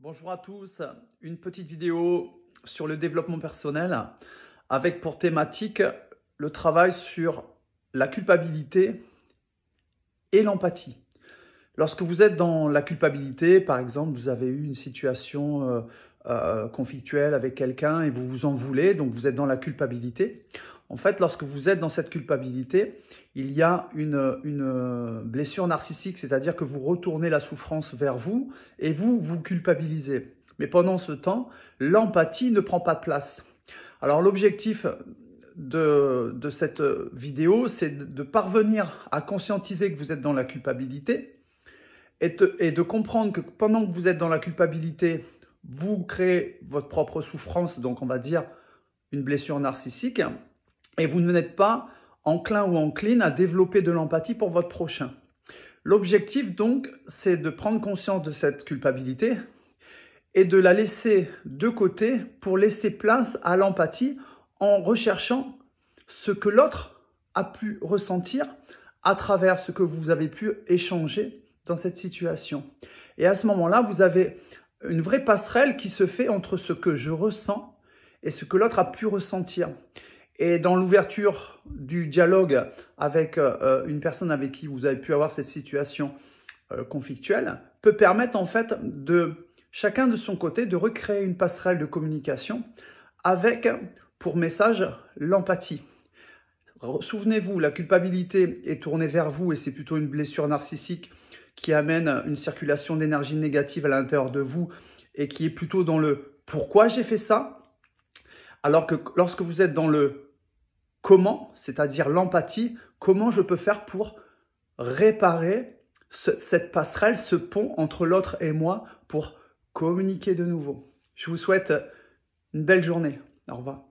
Bonjour à tous, une petite vidéo sur le développement personnel avec pour thématique le travail sur la culpabilité et l'empathie. Lorsque vous êtes dans la culpabilité, par exemple, vous avez eu une situation conflictuelle avec quelqu'un et vous vous en voulez, donc vous êtes dans la culpabilité. En fait, lorsque vous êtes dans cette culpabilité, il y a une blessure narcissique, c'est-à-dire que vous retournez la souffrance vers vous et vous vous culpabilisez. Mais pendant ce temps, l'empathie ne prend pas de place. Alors l'objectif de cette vidéo, c'est de parvenir à conscientiser que vous êtes dans la culpabilité et de comprendre que pendant que vous êtes dans la culpabilité, vous créez votre propre souffrance, donc on va dire une blessure narcissique, et vous n'êtes pas enclin ou encline à développer de l'empathie pour votre prochain. L'objectif donc, c'est de prendre conscience de cette culpabilité et de la laisser de côté pour laisser place à l'empathie en recherchant ce que l'autre a pu ressentir à travers ce que vous avez pu échanger dans cette situation. Et à ce moment-là, vous avez une vraie passerelle qui se fait entre ce que je ressens et ce que l'autre a pu ressentir. Et dans l'ouverture du dialogue avec une personne avec qui vous avez pu avoir cette situation conflictuelle, peut permettre en fait de chacun de son côté de recréer une passerelle de communication avec pour message l'empathie. Souvenez-vous, la culpabilité est tournée vers vous et c'est plutôt une blessure narcissique qui amène une circulation d'énergie négative à l'intérieur de vous et qui est plutôt dans le « pourquoi j'ai fait ça ?» alors que lorsque vous êtes dans le « comment », c'est-à-dire l'empathie, comment je peux faire pour réparer cette passerelle, ce pont entre l'autre et moi pour communiquer de nouveau. Je vous souhaite une belle journée. Au revoir.